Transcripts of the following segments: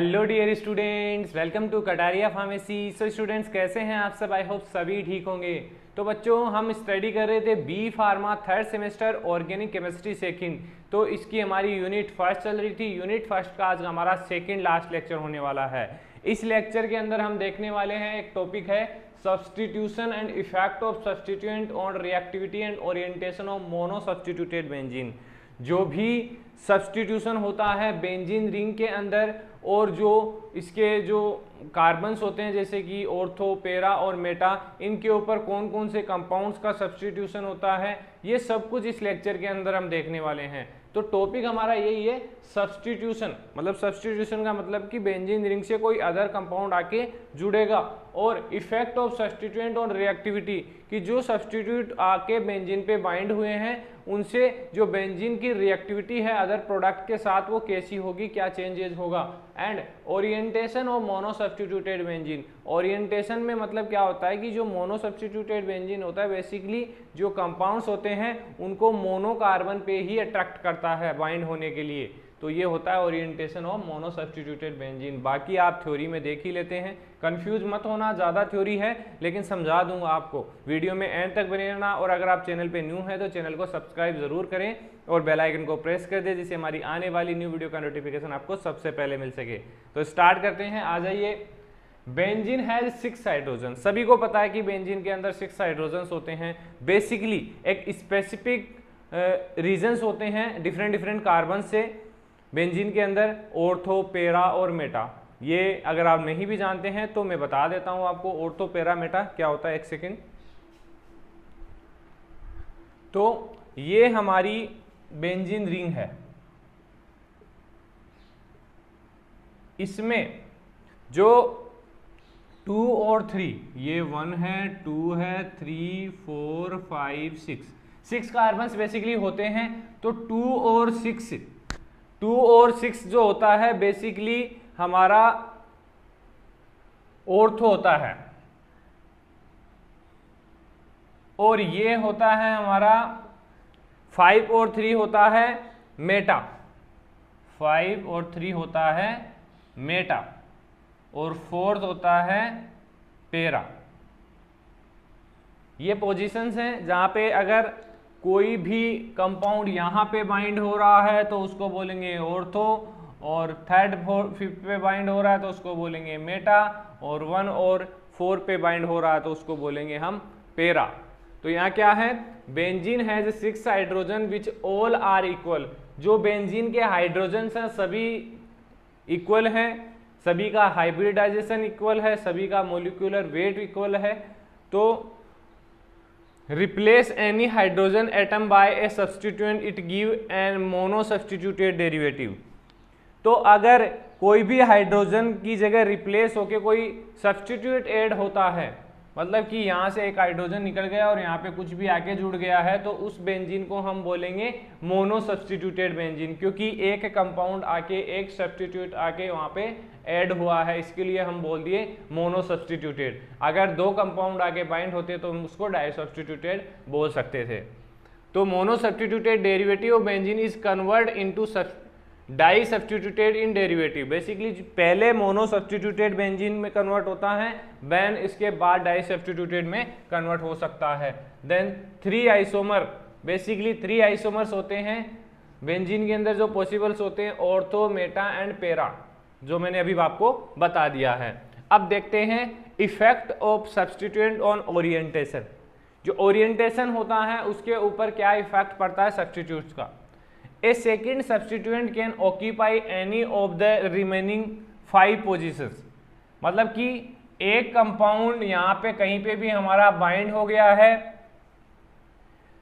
Hello dear students, welcome to Kataria pharmacy. So students कैसे हैं आप सब? आई होप सभी ठीक होंगे। तो बच्चों हम स्टडी कर रहे थे B pharma third semester organic chemistry second. तो इसकी हमारी यूनिट फर्स्ट चल रही थी। यूनिट फर्स्ट का आज हमारा सेकंड लास्ट लेक्चर होने वाला है। इस लेक्चर के अंदर हम देखने वाले हैं, एक टॉपिक है substitution and effect of substituent on reactivity and orientation of mono substituted benzene. जो भी सब्सटीट्यूशन होता है बेंजीन रिंग के अंदर और जो इसके जो कार्बन्स होते हैं जैसे कि ऑर्थो, पैरा और मेटा, इनके ऊपर कौन कौन से कंपाउंड्स का सब्सटीट्यूशन होता है, ये सब कुछ इस लेक्चर के अंदर हम देखने वाले हैं। तो टॉपिक हमारा यही है सब्सटीट्यूशन। मतलब सब्सटीट्यूशन का मतलब कि बेंजीन रिंग से कोई अदर कंपाउंड आके जुड़ेगा, और effect of substituent on reactivity कि जो सब्सटीट्यूट आके बेंजीन पे बाइंड हुए हैं उनसे जो बेंजीन की रिएक्टिविटी है अदर प्रोडक्ट के साथ वो कैसी होगी, क्या चेंजेस होगा। And orientation of mono substituted benzene. Orientation में मतलब क्या होता है कि जो मोनो सब्सटीट्यूटेड बेंजीन होता है बेसिकली जो कंपाउंड्स होते हैं उनको मोनो कार्बन पे ही अट्रैक्ट करता है बाइंड होने के लिए। तो ये होता है orientation of mono substituted benzene. बाकी आप थ्योरी में देख ही लेते हैं, कंफ्यूज मत होना, ज़्यादा थ्योरी है लेकिन समझा दूंगा आपको। वीडियो में एंड तक बने रहना, और अगर आप चैनल पे न्यू हैं तो चैनल को सब्सक्राइब जरूर करें और बेल आइकन को प्रेस कर दें जिससे हमारी आने वाली न्यू वीडियो का नोटिफिकेशन आपको सबसे पहले मिल सके। तो स्टार्ट करते हैं, आ जाइए। Benzene has 6 hydrogen. सभी को पता है कि बेंजीन के अंदर 6 हाइड्रोजन होते हैं। बेसिकली एक स्पेसिफिक रीजन्स होते हैं डिफरेंट डिफरेंट कार्बन से बेंजीन के अंदर, ऑर्थो, पैरा और मेटा। ये अगर आप नहीं भी जानते हैं तो मैं बता देता हूं आपको ऑर्थो, पैरा, मेटा क्या होता है। एक सेकेंड। तो ये हमारी बेंजीन रिंग है। इसमें जो 2 और 3, ये 1 है, 2 है, 3, 4, 5, 6 कार्बन्स बेसिकली होते हैं। तो 2 और 6 जो होता है बेसिकली हमारा ऑर्थो होता है, और ये होता है हमारा 5 और 3 होता है मेटा। 5 और 3 होता है मेटा, और 4th होता है पैरा। ये पोजीशंस हैं जहां पे अगर कोई भी कंपाउंड यहाँ पे बाइंड हो रहा है तो उसको बोलेंगे ऑर्थो, और 3rd 4th 5th पे बाइंड हो रहा है तो उसको बोलेंगे मेटा, और 1 और 4 पे बाइंड हो रहा है तो उसको बोलेंगे हम पैरा। तो यहाँ क्या है, benzene has 6 hydrogen which all are equal. जो बेंजीन के हाइड्रोजन हैं सभी इक्वल हैं, सभी का हाइब्रिडाइजेशन इक्वल है, सभी का मोलिकुलर वेट इक्वल है। तो replace any hydrogen atom by a substituent it give an mono substituted derivative। तो अगर कोई भी हाइड्रोजन की जगह रिप्लेस होके कोई सब्सटीट्यूट ऐड होता है, मतलब कि यहाँ से एक हाइड्रोजन निकल गया और यहाँ पे कुछ भी आके जुड़ गया है, तो उस बेंजीन को हम बोलेंगे मोनो सब्सटीट्यूटेड बेंजीन, क्योंकि एक कंपाउंड आके, एक सब्सटीट्यूट आके वहाँ पे ऐड हुआ है, इसके लिए हम बोल दिए मोनो सब्सटीट्यूटेड। अगर 2 कंपाउंड आके बाइंड होते तो हम उसको डाई सब्सटीट्यूटेड बोल सकते थे। तो mono substituted derivative of benzene is convert into di substituted in derivative. Basically पहले मोनो सब्सटीट्यूटेड बेंजीन में कन्वर्ट होता है, देन इसके बाद डाई सब्सटीट्यूटेड में कन्वर्ट हो सकता है। देन 3 आइसोमर, बेसिकली 3 आइसोमर्स होते हैं बेंजीन के अंदर जो पॉसिबल्स होते हैं, ऑर्थो, मेटा एंड पैरा, जो मैंने अभी आपको बता दिया है। अब देखते हैं effect of substituent on orientation. जो ओरिएंटेशन होता है उसके ऊपर क्या इफेक्ट पड़ता है सब्सटीट्यूट्स का। A second substituent can occupy any of the remaining 5 positions। मतलब कि एक कंपाउंड यहाँ पे कहीं पे भी हमारा बाइंड हो गया है,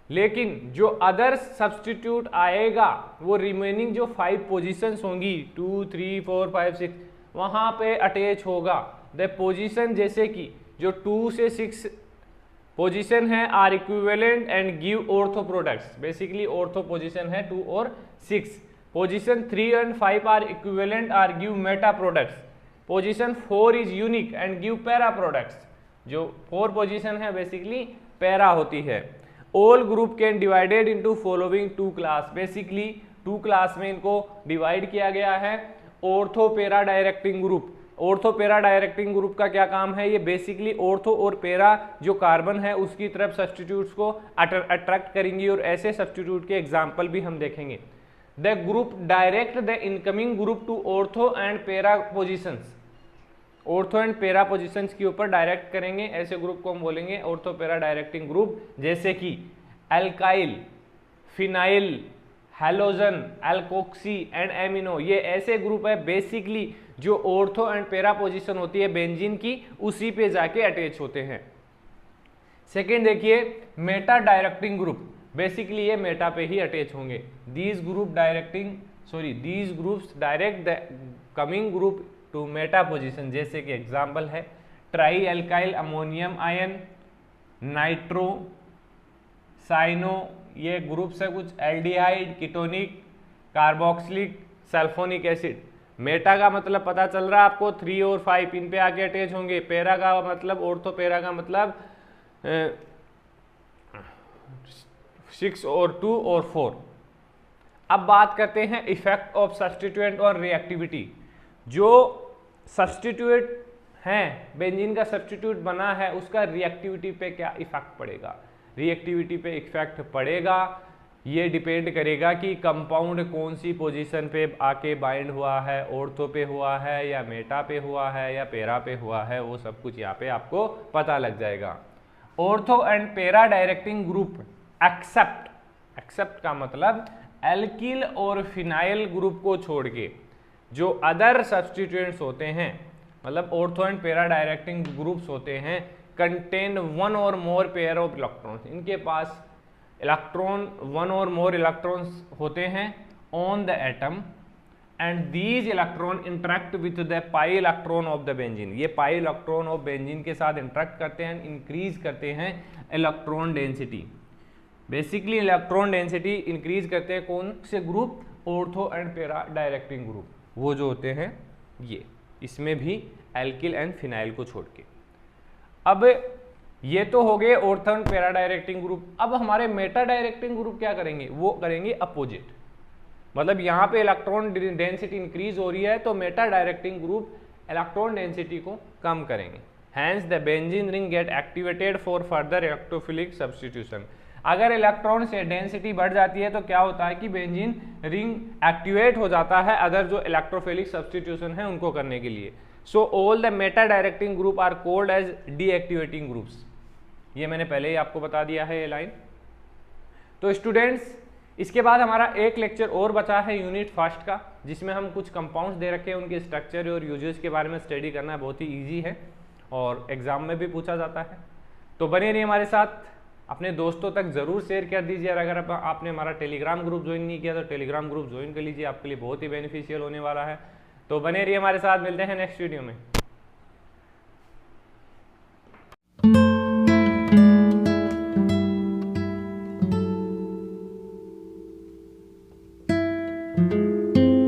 लेकिन जो अदर सब्सटीट्यूट आएगा वो रिमेनिंग जो 5 पोजीशंस होंगी 2, 3, 4, 5, 6 वहाँ पे अटैच होगा। द पोजीशन जैसे कि जो 2 से 6 पोजीशन है are equivalent and give ortho products. Basically ortho position है 2 और 6। Position 3 and 5 are equivalent are give meta products. Position 4 is unique and give para products. जो 4 पोजीशन है बेसिकली पैरा होती है। All group can divided into following 2 class. Basically 2 class में इनको divide किया गया है, ortho para directing group. Ortho para directing group का क्या काम है, ये बेसिकली ऑर्थो और पैरा जो कार्बन है उसकी तरफ सब्स्टिट्यूट्स को अट्रैक्ट करेंगी, और ऐसे सब्स्टिट्यूट के एग्जाम्पल भी हम देखेंगे। The group direct the incoming group to ortho and para positions. Ortho and para positions के ऊपर डायरेक्ट करेंगे, ऐसे ग्रुप को हम बोलेंगे ऑर्थो पैरा डायरेक्टिंग ग्रुप, जैसे कि alkyl, phenyl, halogen, alkoxy and amino. ये ऐसे ग्रुप है बेसिकली जो ऑर्थो एंड पैरा पोजीशन होती है बेंजीन की, उसी पे जाके अटैच होते हैं। सेकेंड देखिए मेटा डायरेक्टिंग ग्रुप, बेसिकली ये मेटा पे ही अटैच होंगे। These groups direct the coming group to meta position, जैसे कि एग्जाम्पल है tri alkyl ammonium ion, nitro, cyano, ये ग्रुप्स है कुछ, aldehyde, ketonic, carboxylic, sulphonic acid. Meta का मतलब पता चल रहा है आपको, 3 और 5 इन पे आके अटैच होंगे। पैरा का मतलब, ऑर्थो पैरा का मतलब 6 और 2 और 4। अब बात करते हैं इफेक्ट ऑफ सब्स्टिट्यूएंट और रिएक्टिविटी। जो सब्स्टिट्यूट हैं, बेंजीन का सब्स्टिट्यूट बना है, उसका रिएक्टिविटी पे क्या इफेक्ट पड़ेगा। रिएक्टिविटी पे इफेक्ट पड़ेगा, ये डिपेंड करेगा कि कंपाउंड कौन सी पोजीशन पे आके बाइंड हुआ है, ऑर्थो पे हुआ है या मेटा पे हुआ है या पैरा पे हुआ है, वो सब कुछ यहाँ पे आपको पता लग जाएगा। Ortho and para directing group except का मतलब एल्किल और फिनाइल ग्रुप को छोड़ के जो अदर सब्स्टिट्यूएंट्स होते हैं, मतलब ortho and para directing groups होते हैं, कंटेन 1 और मोर पेयर ऑफ इलेक्ट्रॉन्स। इनके पास इलेक्ट्रॉन 1 और मोर इलेक्ट्रॉन्स होते हैं on the atom, and these electron interact with the pi electron of the benzene. ये पाई इलेक्ट्रॉन ऑफ बेंजीन के साथ इंटरेक्ट करते हैं, इंक्रीज करते हैं electron density. Basically electron density increase करते हैं कौन से group, ortho and para directing group, वो जो होते हैं ये, इसमें भी एल्किल एंड फिनाइल को छोड़ के। अब ये तो हो गए ortho and para directing group. अब हमारे मेटा डायरेक्टिंग ग्रुप क्या करेंगे, वो करेंगे अपोजिट। मतलब यहाँ पे इलेक्ट्रॉन डेंसिटी इंक्रीज हो रही है तो meta directing group electron density को कम करेंगे। Hence the benzene ring get activated for further electrophilic substitution. अगर इलेक्ट्रॉन से डेंसिटी बढ़ जाती है तो क्या होता है कि बेंजीन रिंग एक्टिवेट हो जाता है अदर जो इलेक्ट्रोफिलिक सब्स्टिट्यूशन है उनको करने के लिए। So all the meta directing group are called as deactivating groups. ये मैंने पहले ही आपको बता दिया है ये लाइन। तो स्टूडेंट्स, इसके बाद हमारा एक लेक्चर और बचा है यूनिट फर्स्ट का, जिसमें हम कुछ कंपाउंड्स दे रखे हैं, उनके स्ट्रक्चर और यूजेस के बारे में स्टडी करना बहुत ही इजी है और एग्जाम में भी पूछा जाता है। तो बने रहिए हमारे साथ, अपने दोस्तों तक जरूर शेयर कर दीजिए। और अगर आपने हमारा टेलीग्राम ग्रुप ज्वाइन नहीं किया तो टेलीग्राम ग्रुप ज्वाइन कर लीजिए, आपके लिए बहुत ही बेनिफिशियल होने वाला है। तो बने रहिए हमारे साथ, मिलते हैं नेक्स्ट वीडियो में।